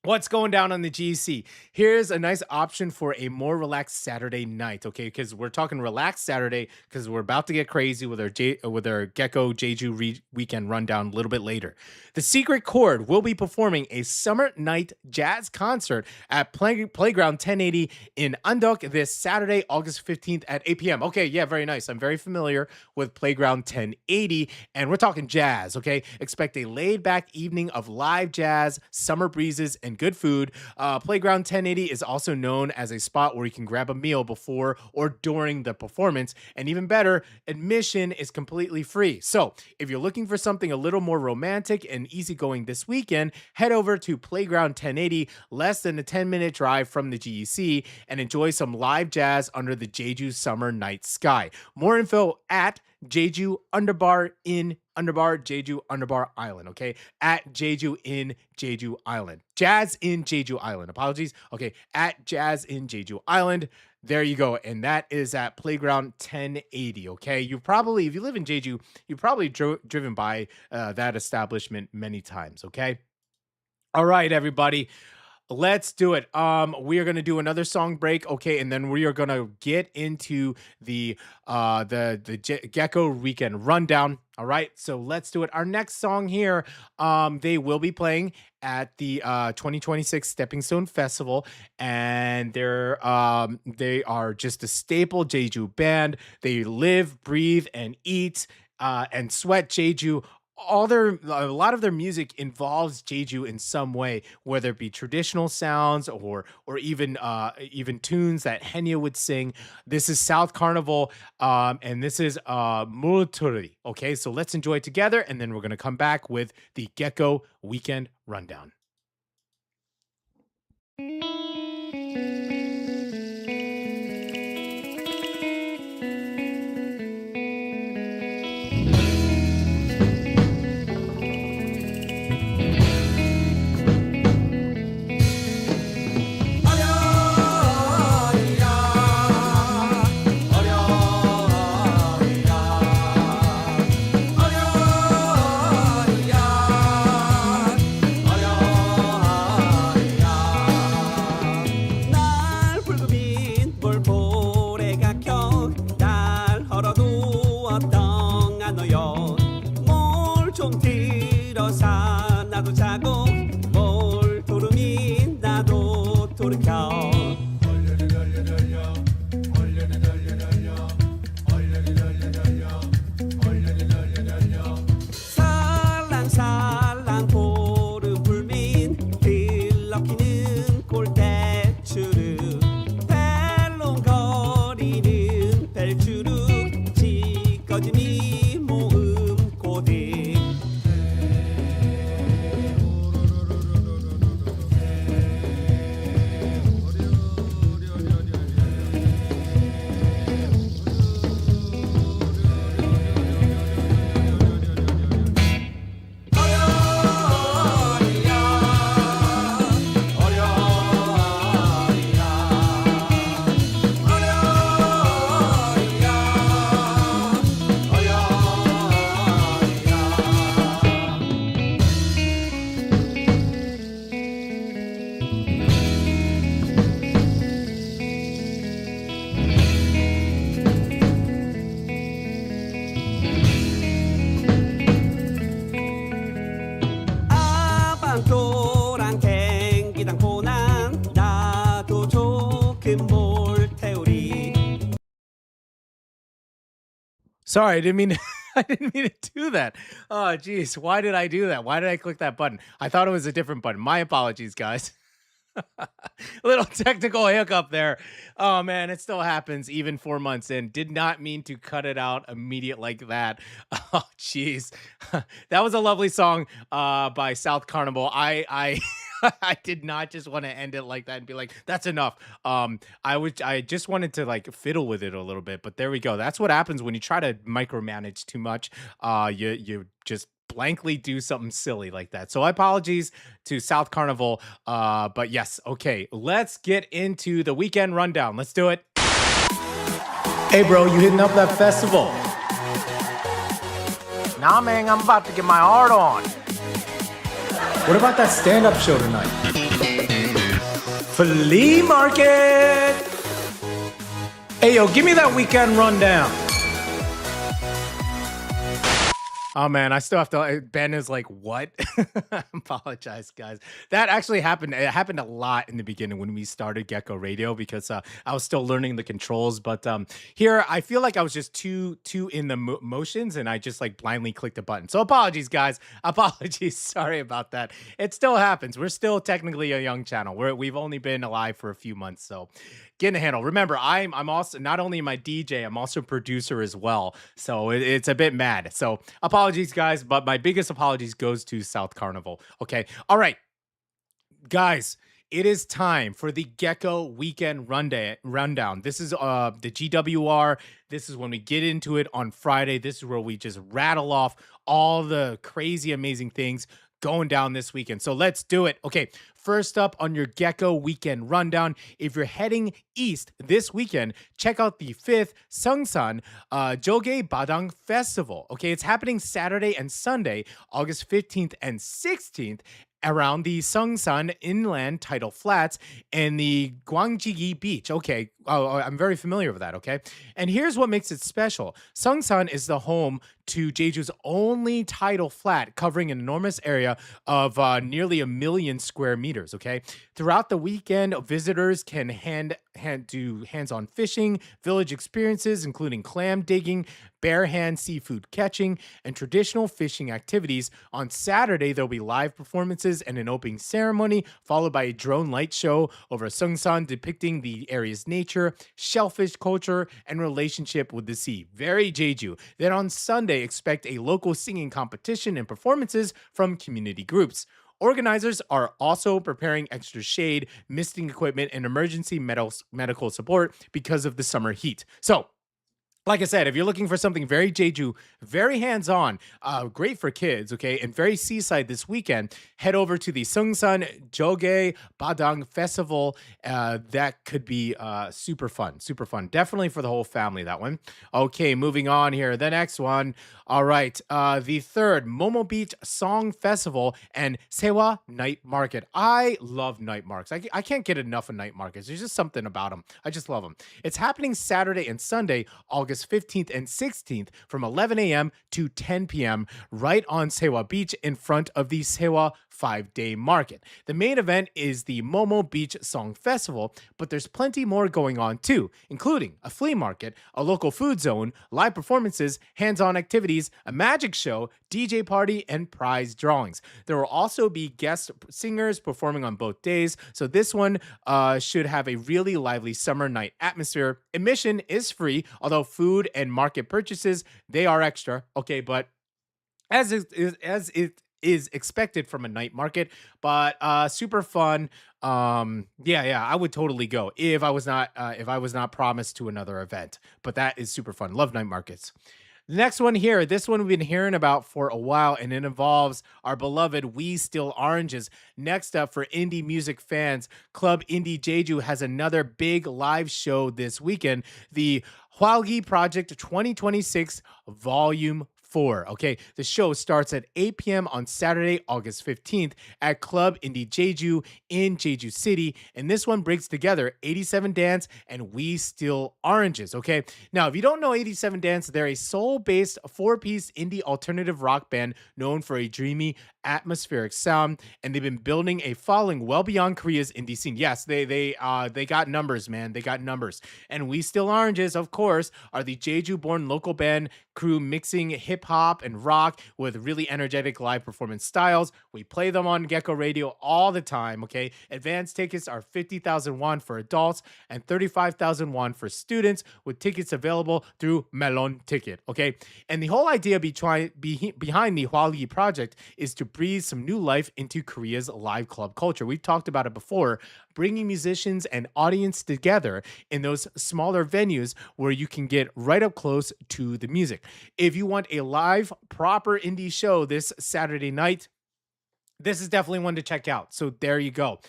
Speaker 4: What's going down on the GEC? Here's a nice option for a more relaxed Saturday night, okay? Because we're talking relaxed Saturday because we're about to get crazy with our Gecko Jeju weekend rundown a little bit later. The Secret Chord will be performing a summer night jazz concert at Playground 1080 in Andok this Saturday, August 15th at 8 p.m. Okay, yeah, very nice. I'm very familiar with Playground 1080, and we're talking jazz, okay? Expect a laid-back evening of live jazz, summer breezes, and good food. Playground 1080 is also known as a spot where you can grab a meal before or during the performance, and even better, admission is completely free. So if you're looking for something a little more romantic and easygoing this weekend, head over to Playground 1080, less than a 10-minute drive from the GEC, and enjoy some live jazz under the Jeju summer night sky. More info at Jeju Jeju Island, okay? At Jeju in Jeju Island. Jazz in Jeju Island. Apologies. Okay, at Jazz in Jeju Island. There you go. And that is at Playground 1080, okay? If you live in Jeju, you've probably driven by that establishment many times, okay? All right, everybody. Let's do it. We are gonna do another song break, okay, and then we are gonna get into the Gecko weekend rundown. All right, so let's do it. Our next song here, they will be playing at the 2026 Stepping Stone Festival, and they are just a staple Jeju band. They live, breathe, and eat and sweat Jeju. A lot of their music involves Jeju in some way, whether it be traditional sounds or even tunes that Henya would sing. This is South Carnival, and this is 몰테우리. Okay, so let's enjoy it together, and then we're gonna come back with the Gecko Weekend Rundown. Sorry, I didn't mean to, I didn't mean to do that. Oh, geez. Why did I do that? Why did I click that button? I thought it was a different button. My apologies, guys. Little technical hiccup there. Oh man, it still happens even 4 months in. Did not mean to cut it out immediate like that. Oh jeez. That was a lovely song by South Carnival. I I did not just want to end it like that and be like, that's enough. I just wanted to like fiddle with it a little bit, but there we go. That's what happens when you try to micromanage too much. You just blankly do something silly like that. So apologies to South Carnival. But yes, okay, let's get into the weekend rundown. Let's do it. Hey bro, you hitting up that festival? Nah man, I'm about to get my art on. What about that stand-up show tonight? Flea market! Hey yo, give me that weekend rundown. Oh man, I still have to. Ben is like, what? I apologize, guys. That actually happened. It happened a lot in the beginning when we started Gecko Radio because I was still learning the controls. But here, I feel like I was just too in the motions, and I just like blindly clicked a button. So apologies, guys. Apologies. Sorry about that. It still happens. We're still technically a young channel. We've only been alive for a few months, so. Getting a handle. Remember, I'm also not only my DJ, I'm also producer as well. So it's a bit mad. So apologies, guys, but my biggest apologies goes to South Carnival. Okay. All right. Guys, it is time for the Gecko Weekend Rundown. This is the GWR. This is when we get into it on Friday. This is where we just rattle off all the crazy, amazing things going down this weekend. So let's do it. Okay, first up on your Gecko Weekend Rundown, if you're heading east this weekend, check out the 5th Seongsan Jogae Badang Festival. Okay, it's happening Saturday and Sunday, August 15th and 16th, around the Seongsan Inland Tidal Flats and the Gwangjigi Beach. Okay, I'm very familiar with that, okay? And here's what makes it special. Seongsan is the home to Jeju's only tidal flat, covering an enormous area of nearly 1 million square meters, okay? Throughout the weekend, visitors can do hands-on fishing, village experiences, including clam digging, bare hand seafood catching, and traditional fishing activities. On Saturday, there'll be live performances and an opening ceremony, followed by a drone light show over Seongsan depicting the area's nature, shellfish culture, and relationship with the sea. Very Jeju. Then on Sunday, expect a local singing competition and performances from community groups. Organizers are also preparing extra shade, misting equipment, and emergency medical support because of the summer heat. So, like I said, if you're looking for something very Jeju, very hands-on, great for kids, okay, and very seaside this weekend, head over to the Seongsan Jogae Badang Festival. That could be super fun, super fun. Definitely for the whole family, that one. Okay, moving on here. The next one. All right, the 3rd Momo Beach Song Festival and Sehwa Night Market. I love night markets. I can't get enough of night markets. There's just something about them. I just love them. It's happening Saturday and Sunday, August 15th and 16th from 11 a.m. to 10 p.m. right on Sehwa Beach in front of the Sehwa 5-day market. The main event is the Momo Beach Song Festival, but there's plenty more going on too, including a flea market, a local food zone, live performances, hands-on activities, a magic show, DJ party, and prize drawings. There will also be guest singers performing on both days, so this one should have a really lively summer night atmosphere. Admission is free, although food and market purchases, they are extra. Okay, but as it is expected from a night market, but super fun. Yeah, I would totally go if I was not promised to another event. But that is super fun. Love night markets. The next one here, this one we've been hearing about for a while, and it involves our beloved We Still Oranges. Next up, for indie music fans, Club Indie Jeju has another big live show this weekend, the HWAL-GI Project 2026 Volume 4. Okay, the show starts at 8 p.m. on Saturday, August 15th at Club Indie Jeju in Jeju City. And this one brings together 87 Dance and We Steal Oranges. Okay, now if you don't know 87 Dance, they're a soul-based 4-piece indie alternative rock band known for a dreamy, atmospheric sound, and they've been building a following well beyond Korea's indie scene. Yes, they got numbers, man. They got numbers. And We Steal Oranges, of course, are the Jeju-born local band crew mixing hip hop and rock with really energetic live performance styles. We play them on Gecko Radio all the time. Okay, advance tickets are 50,000 won for adults and 35,000 won for students, with tickets available through Melon Ticket. Okay, and the whole idea behind the HWAL-GI project is to breathe some new life into Korea's live club culture. We've talked about it before, bringing musicians and audience together in those smaller venues where you can get right up close to the music. If you want a live, proper indie show this Saturday night, this is definitely one to check out. So there you go.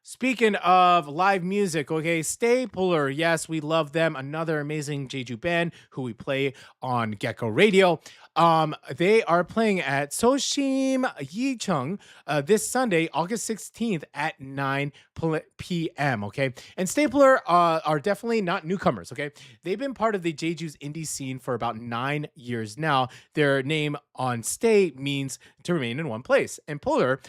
Speaker 4: Speaking of live music, okay, StayPuller, yes, we love them. Another amazing Jeju band who we play on Gecko Radio. They are playing at Soshim Yicheong this Sunday, August 16th at 9 p.m. Okay, and StayPuller are definitely not newcomers. Okay, they've been part of the Jeju's indie scene for about 9 years now. Their name on Stay means to remain in one place, and Puller,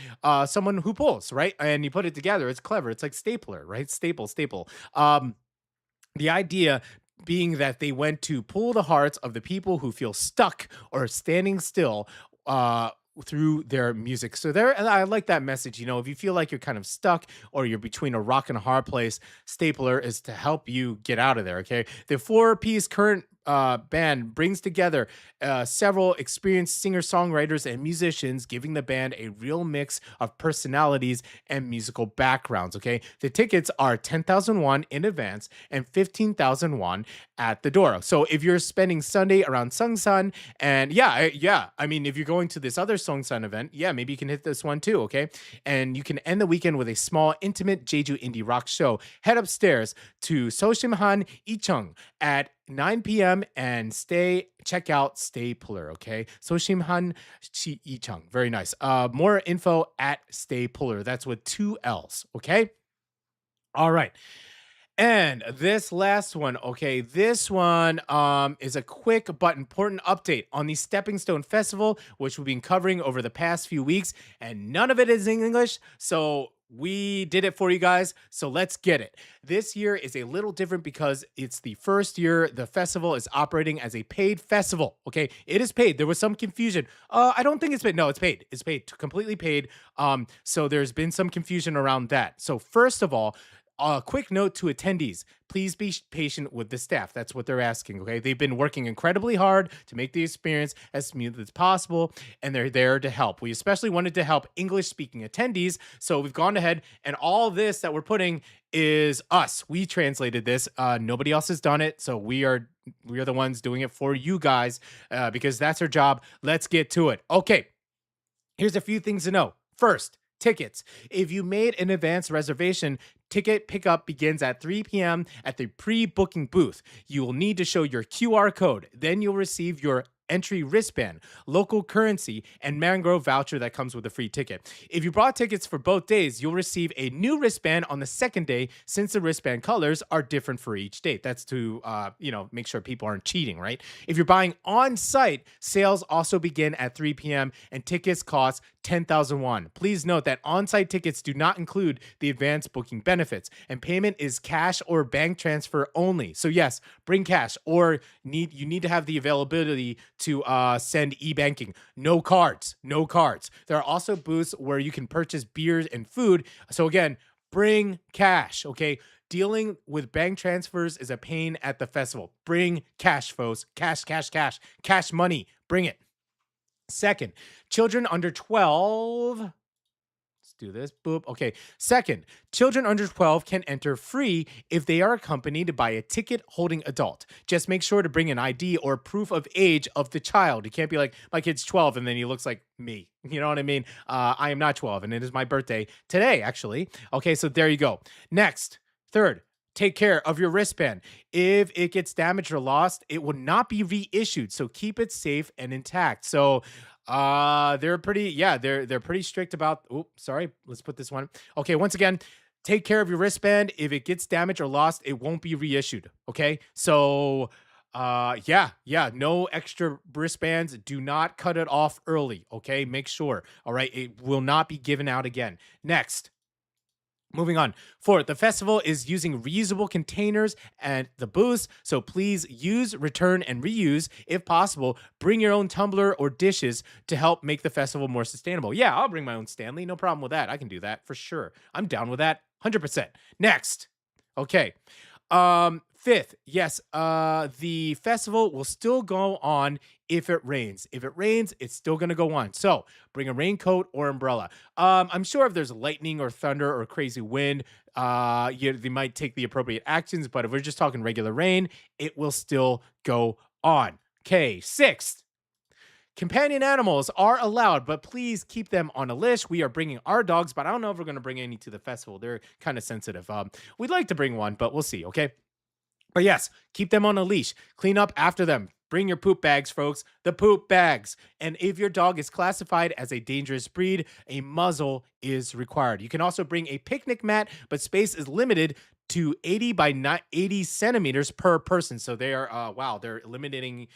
Speaker 4: someone who pulls, right? And you put it together, it's clever. It's like stapler, right? Staple. The idea being that they went to pull the hearts of the people who feel stuck or standing still through their music. So I like that message. You know, if you feel like you're kind of stuck or you're between a rock and a hard place, StayPuller is to help you get out of there. Okay, the 4-piece current band brings together several experienced singer-songwriters and musicians, giving the band a real mix of personalities and musical backgrounds. Okay, the tickets are 10,000 won in advance and 15,000 won at the door. So if you're spending Sunday around Seongsan, and I mean, if you're going to this other Seongsan event, maybe you can hit this one too. Okay, and you can end the weekend with a small, intimate Jeju indie rock show. Head upstairs to Soshimhan Icheong at 9 p.m. and check out StayPuller, okay? Soshimhan Icheong. Very nice. More info at StayPuller. That's with 2 L's, okay? All right. And this last one, okay, this one is a quick but important update on the Stepping Stone Festival, which we've been covering over the past few weeks, and none of it is in English, so we did it for you guys, so let's get it. This year is a little different because it's the first year the festival is operating as a paid festival. Okay, it is paid. There was some confusion. I don't think it's paid. No, it's paid. It's paid, completely paid. So there's been some confusion around that. So first of all, a quick note to attendees, please be patient with the staff. That's what they're asking, okay? They've been working incredibly hard to make the experience as smooth as possible, and they're there to help. We especially wanted to help English-speaking attendees, so we've gone ahead, and all this that we're putting is us. We translated this. Nobody else has done it, so we are the ones doing it for you guys because that's our job. Let's get to it. Okay, here's a few things to know. First, tickets. If you made an advance reservation, ticket pickup begins at 3 p.m. at the pre-booking booth. You will need to show your QR code. Then you'll receive your entry wristband, local currency, and mangrove voucher that comes with a free ticket. If you brought tickets for both days, you'll receive a new wristband on the second day since the wristband colors are different for each date. That's to, make sure people aren't cheating, right? If you're buying on-site, sales also begin at 3 p.m. and tickets cost 10,000 won. Please note that on-site tickets do not include the advanced booking benefits, and payment is cash or bank transfer only. So yes, bring cash, or you need to have the availability to send e-banking. No cards. There are also booths where you can purchase beers and food. So again, bring cash, okay? Dealing with bank transfers is a pain at the festival. Bring cash, folks. Cash money. Bring it. Second, children under 12... do this. Boop. Okay. Second, children under 12 can enter free if they are accompanied by a ticket holding adult. Just make sure to bring an ID or proof of age of the child. You can't be like, my kid's 12 and then he looks like me. You know what I mean? I am not 12 and it is my birthday today, actually. Okay, so there you go. Next, third, take care of your wristband. If it gets damaged or lost, it will not be reissued. So keep it safe and intact. So they're pretty strict about. Oh, sorry. Let's put this one. Okay, once again, take care of your wristband. If it gets damaged or lost, it won't be reissued. Okay, so no extra wristbands. Do not cut it off early. Okay, make sure. All right, it will not be given out again. Next. Moving on. Fourth, the festival is using reusable containers at the booths, so please use, return, and reuse if possible. Bring your own tumbler or dishes to help make the festival more sustainable. Yeah, I'll bring my own Stanley. No problem with that. I can do that for sure. I'm down with that 100%. Next. Okay. Fifth, yes, the festival will still go on if it rains. If it rains, it's still going to go on. So bring a raincoat or umbrella. I'm sure if there's lightning or thunder or crazy wind, they might take the appropriate actions. But if we're just talking regular rain, it will still go on. Okay, sixth. Companion animals are allowed, but please keep them on a leash. We are bringing our dogs, but I don't know if we're going to bring any to the festival. They're kind of sensitive. We'd like to bring one, but we'll see, okay? But yes, keep them on a leash. Clean up after them. Bring your poop bags, folks. The poop bags. And if your dog is classified as a dangerous breed, a muzzle is required. You can also bring a picnic mat, but space is limited to 80 by 80 centimeters per person. So they are, they're eliminating,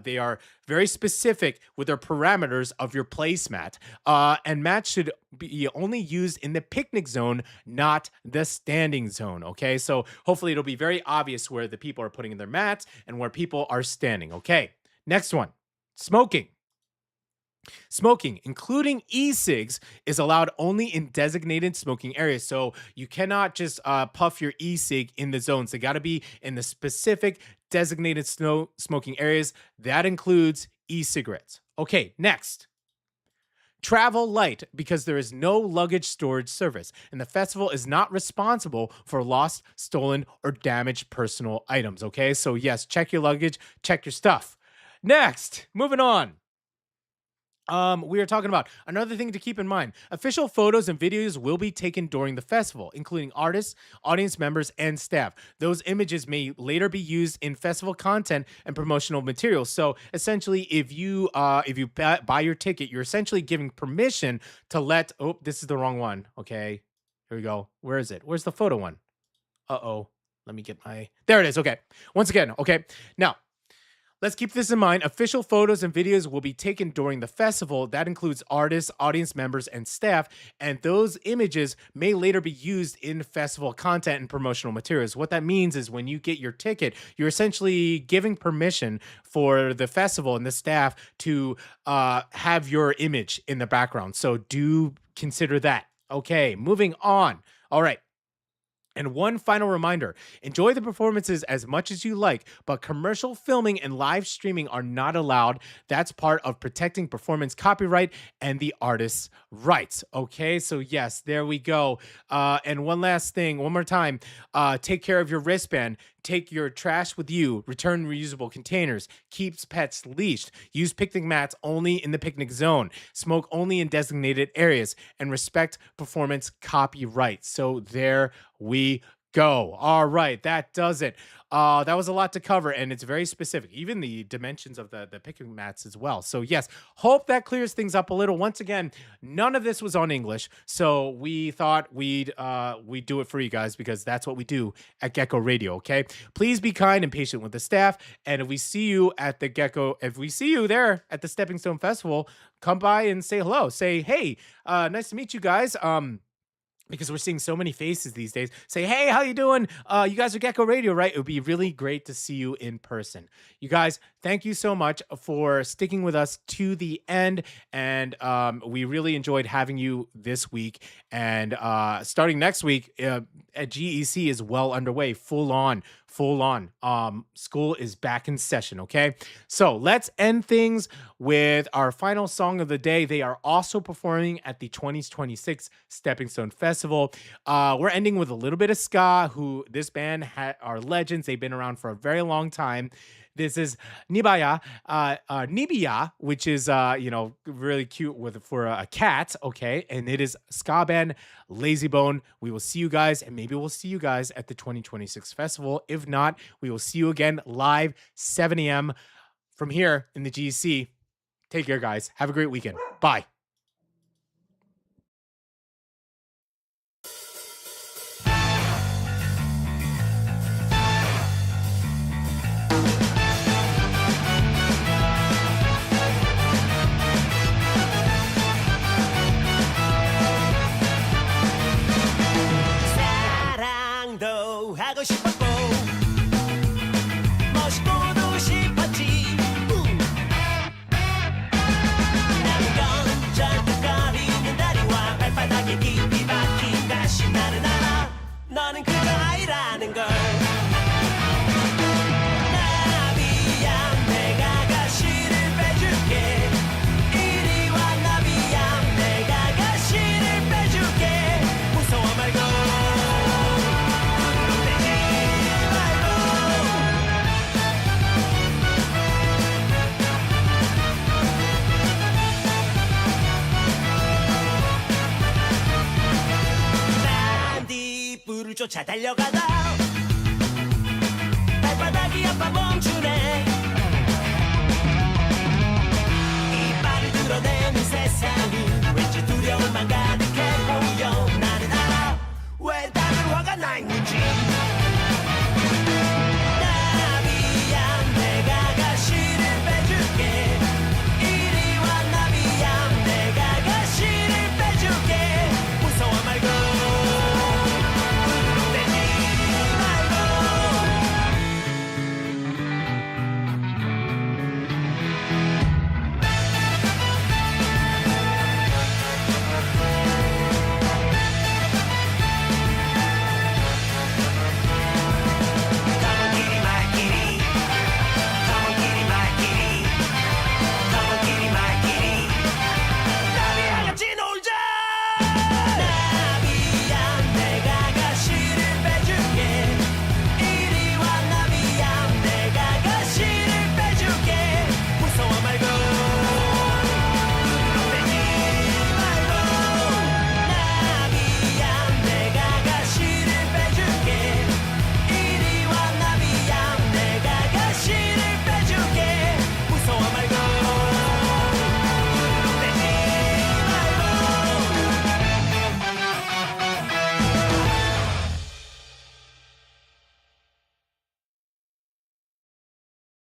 Speaker 4: they are very specific with their parameters of your placemat. And mats should be only used in the picnic zone, not the standing zone. Okay, so hopefully it'll be very obvious where the people are putting in their mats and where people are standing. Okay, next one, smoking. Smoking, including e-cigs, is allowed only in designated smoking areas. So you cannot just puff your e-cig in the zones. They got to be in the specific designated smoking areas. That includes e-cigarettes. Okay, next. Travel light, because there is no luggage storage service, and the festival is not responsible for lost, stolen, or damaged personal items. Okay, so yes, check your luggage, check your stuff. Next, moving on. We are talking about another thing to keep in mind. Official photos and videos will be taken during the festival, including artists, audience members, and staff. Those images may later be used in festival content and promotional materials. So essentially, if you buy your ticket, you're essentially giving permission to let. Oh, this is the wrong one. Okay, here we go. Where is it? Where's the photo one? Let me get my. There it is. Okay. Once again. Okay. Now. Let's keep this in mind. Official photos and videos will be taken during the festival. That includes artists, audience members, and staff. And those images may later be used in festival content and promotional materials. What that means is when you get your ticket, you're essentially giving permission for the festival and the staff to have your image in the background. So do consider that. Okay, moving on. All right. And one final reminder, enjoy the performances as much as you like, but commercial filming and live streaming are not allowed. That's part of protecting performance copyright and the artist's rights. Okay, so yes, there we go. And one last thing, one more time, take care of your wristband. Take your trash with you. Return reusable containers. Keeps pets leashed. Use picnic mats only in the picnic zone. Smoke only in designated areas. And respect performance copyright. So there we go. All right, that does it. That was a lot to cover, and it's very specific. Even the dimensions of the picnic mats as well. So yes, hope that clears things up a little. Once again, none of this was on English, so we thought we'd do it for you guys because that's what we do at Gecko Radio. Okay, please be kind and patient with the staff, and if we see you at the Gecko, if we see you there at the Stepping Stone Festival, come by and say hello. Say hey, nice to meet you guys. Because we're seeing so many faces these days. Say, hey, how you doing? You guys are Gecko Radio, right? It would be really great to see you in person. You guys, thank you so much for sticking with us to the end. And we really enjoyed having you this week. And starting next week, at GEC is well underway, full on. School is back in session, okay? So let's end things with our final song of the day. They are also performing at the 2026 Stepping Stone Festival. We're ending with a little bit of ska, who this band are legends. They've been around for a very long time. This is Nabiya, which is really cute for a cat. Okay, and it is ska band Lazybone. We will see you guys, and maybe we'll see you guys at the 2026 festival. If not, we will see you again live 7 a.m. from here in the GEC. Take care, guys. Have a great weekend. Bye.
Speaker 7: 사랑도 하고 싶었고 멋있고도 싶었지 나는 건 절뚝거리는 다리와 발바닥에 깊이 박힌 다시 나는 알아 너는 그거 아니라는 걸 나비야 내가 가시를 빼줄게 이리 와 나비야 내가 가시를 빼줄게 무서워 말고 불을 쫓아 달려가다 발바닥이 아파 멈추네 이빨을 드러내는 세상이 왠지 두려움만 가득